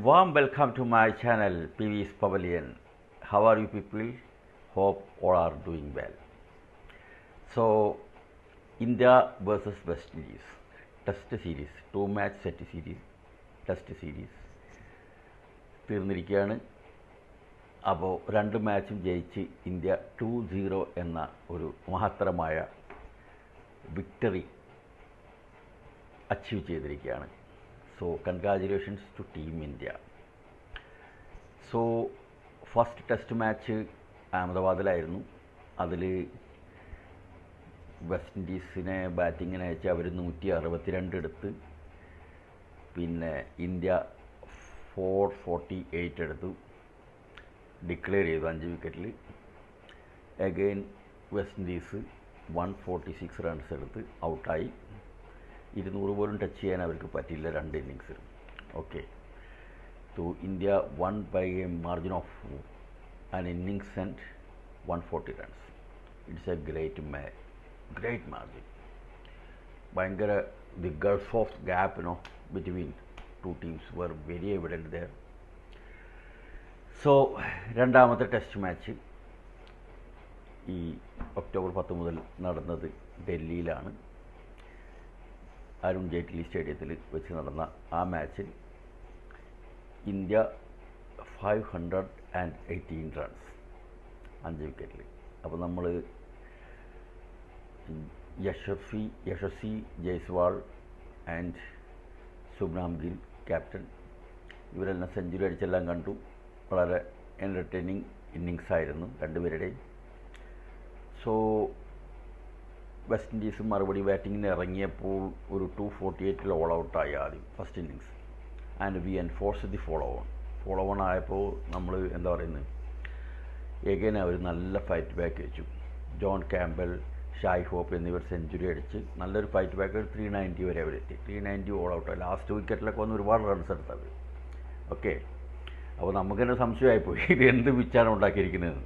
warm welcome to my channel PV's Pavilion. How are you people? Hope all are doing well. So, India versus West Indies Test series, 2-match set series, Test series തീർന്നിരിക്കുകയാണ്. അപ്പോൾ 2 മാച്ചും ജയിച്ച് India 2-0 എന്ന ഒരു മഹത്തരമായ victory achieve ചെയ്തിരിക്കുകയാണ്. So, congratulations to Team India. So, first test match അഹമ്മദാബാദിലായിരുന്നു. അതിൽ west ഇൻഡീസിനെ ബാറ്റിങ്ങിന് അയച്ച് അവർ 162 എടുത്ത്, പിന്നെ ഇന്ത്യ 448 എടുത്തു, ഡിക്ലെയർ ചെയ്തു 5 വിക്കറ്റിൽ. അഗെയിൻ വെസ്റ്റ് ഇൻഡീസ് 146 റൺസ് എടുത്ത് ഔട്ടായി. 200 പോലും ടച്ച് ചെയ്യാൻ അവർക്ക് പറ്റില്ല 2 ഇന്നിങ്സിൽ. Okay, so India won by a margin of an innings and 140 runs. It's a great margin. ഭയങ്കര the gulf of gap between two teams were very evident there. So രണ്ടാമത്തെ test match ഈ October 10 മുതൽ നടന്നത് ഡൽഹിയിലാണ്. അരുൺ ജെയ്റ്റ്ലി സ്റ്റേഡിയത്തിൽ വെച്ച് നടന്ന ആ മാച്ചിൽ ഇന്ത്യ 518 റൺസ് 5 വിക്കറ്റിൽ. അപ്പോൾ നമ്മൾ യശസ്വി ജയ്സ്വാൾ ആൻഡ് ശുഭ്മാൻ ഗിൽ ക്യാപ്റ്റൻ, ഇവരെല്ലാം സെഞ്ചുറി അടിച്ചെല്ലാം കണ്ടു. വളരെ എൻ്റർടൈനിങ് ഇന്നിങ്സ് ആയിരുന്നു രണ്ടുപേരുടെയും. സോ വെസ്റ്റ് ഇൻഡീസ് മറുപടി ബാറ്റിങ്ങിന് ഇറങ്ങിയപ്പോൾ ഒരു 248 ഓൾ ഔട്ടായി ആദ്യം first innings. And we enforce the follow on ആയപ്പോൾ നമ്മൾ എന്താ പറയുന്നത്, എഗൈൻ അവർ നല്ല ഫൈറ്റ് ബാക്ക് വെച്ചു. ജോൺ ക്യാമ്പൽ, ഷായ് ഹോപ്പ് എന്നിവർ സെഞ്ചുറി അടിച്ച് നല്ലൊരു ഫൈറ്റ് ബാക്ക് 390 വരെ അവരെത്തി. 390 ഓൾ ഔട്ടായി. ലാസ്റ്റ് വിക്കറ്റിലൊക്കെ വന്ന് ഒരുപാട് റൺസ് എടുത്തത്. ഓക്കെ, അപ്പോൾ നമുക്ക് തന്നെ സംശയമായിപ്പോയി ഇത് എന്ത് പിച്ചാണ് ഉണ്ടാക്കിയിരിക്കുന്നത്.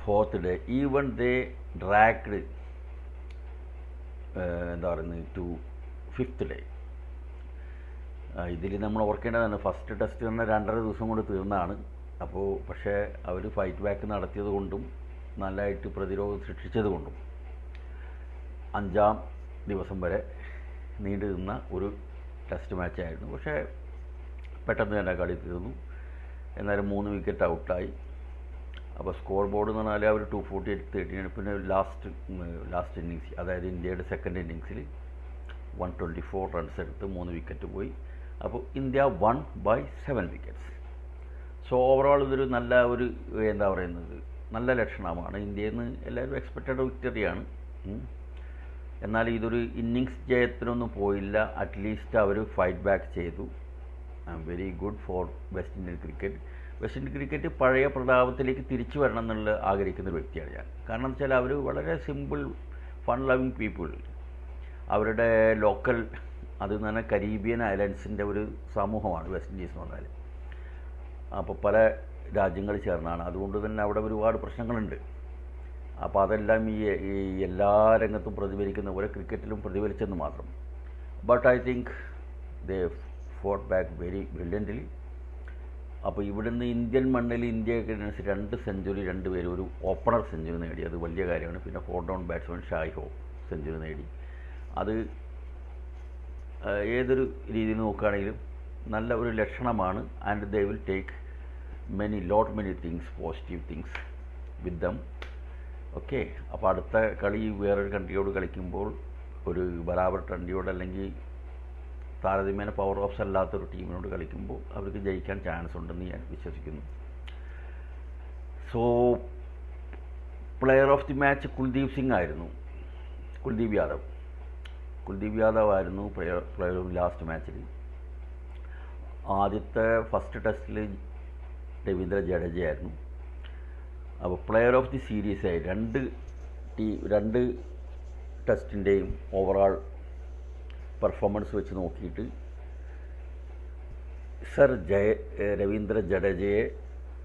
ഫോർത്ത് ഡേ ഈവൺ ദേ ഡ്രാഗ്ഡ് എന്താ പറയുന്നത് ടു 5th ഡേ. ഇതിൽ നമ്മൾ ഓർക്കേണ്ടതാണ്, ഫസ്റ്റ് ടെസ്റ്റ് തന്നെ 2.5 ദിവസം കൊണ്ട് തീർന്നതാണ്. അപ്പോൾ പക്ഷേ അവർ ഫൈറ്റ് ബാക്ക് നടത്തിയത് കൊണ്ടും നല്ലതായിട്ട് പ്രതിരോധം സൃഷ്ടിച്ചത് കൊണ്ടും 5ാം ദിവസം വരെ നീണ്ടു നിന്ന ഒരു ടെസ്റ്റ് മാച്ചായിരുന്നു. പക്ഷേ പെട്ടെന്ന് തന്നെ കളി തീർന്നു. എന്നാലും 3 വിക്കറ്റ് ഔട്ടായി. അപ്പോൾ സ്കോർ ബോർഡ് എന്ന് പറഞ്ഞാൽ അവർ 248-13. പിന്നെ ലാസ്റ്റ് ഇന്നിങ്സ്, അതായത് ഇന്ത്യയുടെ സെക്കൻഡ് ഇന്നിങ്സിൽ 124 റൺസ് എടുത്ത് 3 വിക്കറ്റ് പോയി. അപ്പോൾ ഇന്ത്യ 1/7 വിക്കറ്റ്സ്. സോ ഓവറോൾ ഇതൊരു നല്ല ഒരു എന്താ പറയുന്നത് നല്ല ലക്ഷണമാണ്. ഇന്ത്യയിൽ നിന്ന് എല്ലാവരും എക്സ്പെക്റ്റഡ് വിക്ടറിയാണ്. എന്നാൽ ഇതൊരു ഇന്നിങ്സ് ജയത്തിനൊന്നും പോയില്ല. അറ്റ്ലീസ്റ്റ് അവർ ഫൈറ്റ് ബാക്ക് ചെയ്തു. Very good for west Indian cricket. West Indian cricket പഴയ പ്രതാപത്തിലേക്ക് തിരിച്ചു വരണം എന്നുള്ള ആഗ്രഹിക്കുന്ന ഒരു വ്യക്തിയാണ് ഞാൻ. കാരണം എന്ന് വെച്ചാൽ അവർ വളരെ സിമ്പിൾ ഫൺ ലവിങ് പീപ്പിൾ. അവരുടെ ലോക്കൽ, അത് തന്നെ കരീബിയൻ ഐലൻഡ്സിൻ്റെ ഒരു സമൂഹമാണ് വെസ്റ്റ് ഇൻഡീസ് എന്ന് പറഞ്ഞാൽ. അപ്പോൾ പല രാജ്യങ്ങൾ ചേർന്നാണ്. അതുകൊണ്ട് തന്നെ അവിടെ ഒരുപാട് പ്രശ്നങ്ങളുണ്ട്. അപ്പോൾ അതെല്ലാം ഈ എല്ലാ രംഗത്തും പ്രതിഫലിക്കുന്ന പോലെ ക്രിക്കറ്റിലും പ്രതിഫലിച്ചെന്ന് മാത്രം. But I think they fought back very brilliantly. അപ്പോൾ ഇവിടുന്ന് ഇന്ത്യൻ മണ്ണിൽ ഇന്ത്യക്ക് 2 സെഞ്ചുറി, 2 പേര്, ഒരു ഓപ്പണർ സെഞ്ചുറി നേടി. അത് വലിയ കാര്യമാണ്. പിന്നെ 4 down batsman Shai Hope century നേടി. അത് ഏതൊരു രീതിയിൽ നോക്കുകയാണെങ്കിലും നല്ല ഒരു ലക്ഷണമാണ്. And they will take many things, positive things with them. Okay, അപ്പോൾ അടുത്ത കളി വേറൊരു കൺട്രിയോട് കളിക്കുമ്പോൾ, ഒരു ബറാബർ കൺട്രിയോട് അല്ലെങ്കിൽ താരതമ്യേന പവർ ഓഫ്സ് അല്ലാത്തൊരു ടീമിനോട് കളിക്കുമ്പോൾ അവർക്ക് ജയിക്കാൻ ചാൻസ് ഉണ്ടെന്ന് ഞാൻ വിശ്വസിക്കുന്നു. So player of the match Kuldeep Yadav ആയിരുന്നു പ്ലെയർ ഓഫ് ലാസ്റ്റ് മാച്ചിൽ. ആദ്യത്തെ ഫസ്റ്റ് ടെസ്റ്റിൽ രവീന്ദ്ര ജഡേജയായിരുന്നു. അപ്പോൾ പ്ലെയർ ഓഫ് ദി സീരീസായി 2 ടെസ്റ്റിൻ്റെയും ഓവറാൾ പെർഫോമൻസ് വെച്ച് നോക്കിയിട്ട് സർ രവീന്ദ്ര ജഡേജയെ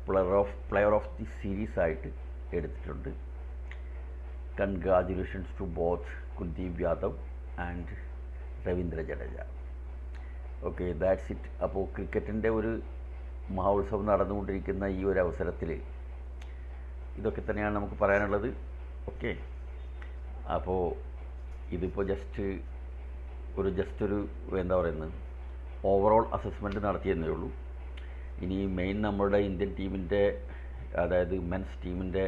പ്ലെയർ ഓഫ് ദി സീരീസ് ആയിട്ട് എടുത്തിട്ടുണ്ട്. Congratulations to both Kuldeep Yadav and Ravindra Jadeja. Okay, that's it. അപ്പോൾ ക്രിക്കറ്റിൻ്റെ ഒരു മഹോത്സവം നടന്നുകൊണ്ടിരിക്കുന്ന ഈ ഒരു അവസരത്തിൽ ഇതൊക്കെ തന്നെയാണ് നമുക്ക് പറയാനുള്ളത്. ഓക്കെ, അപ്പോൾ ഇതിപ്പോൾ ജസ്റ്റ് ഒരു എന്താ പറയുന്നത്, ഓവറോൾ അസസ്മെൻറ്റ് നടത്തിയെന്നേ ഉള്ളൂ. ഇനി മെയിൻ നമ്മുടെ ഇന്ത്യൻ ടീമിൻ്റെ, അതായത് മെൻസ് ടീമിൻ്റെ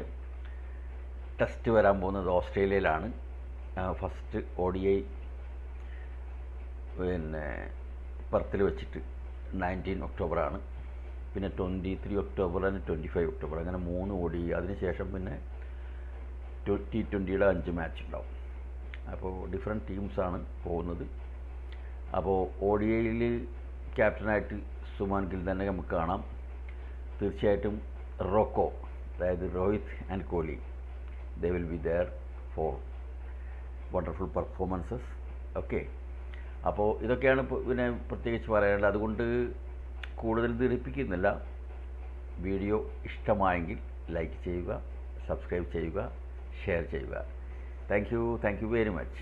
ടെസ്റ്റ് വരാൻ പോകുന്നത് ഓസ്ട്രേലിയയിലാണ്. ഫസ്റ്റ് ODI പിന്നെ പെർത്തിൽ വെച്ചിട്ട് 19 ഒക്ടോബറാണ്. പിന്നെ 23 ഒക്ടോബർ ആൻഡ് 25 ഒക്ടോബർ, അങ്ങനെ 3 ODI. അതിനുശേഷം പിന്നെ T20യുടെ 5 മാച്ച് ഉണ്ടാവും. അപ്പോൾ ഡിഫറെൻറ്റ് ടീംസാണ് പോകുന്നത്. അപ്പോൾ ODIയിൽ ക്യാപ്റ്റനായിട്ട് സുമാൻ ഗിൽ തന്നെ നമുക്ക് കാണാം. തീർച്ചയായിട്ടും റോക്കോ, അതായത് Rohit and Kohli, they will be there for wonderful performances. Okay, അപ്പോൾ ഇതൊക്കെയാണ് പിന്നെ പ്രത്യേകിച്ച് പറയാനുള്ളത്. അതുകൊണ്ട് കൂടുതൽ ദീർഘിപ്പിക്കുന്നില്ല. വീഡിയോ ഇഷ്ടമായെങ്കിൽ ലൈക്ക് ചെയ്യുക, സബ്സ്ക്രൈബ് ചെയ്യുക, ഷെയർ ചെയ്യുക. Thank you very much.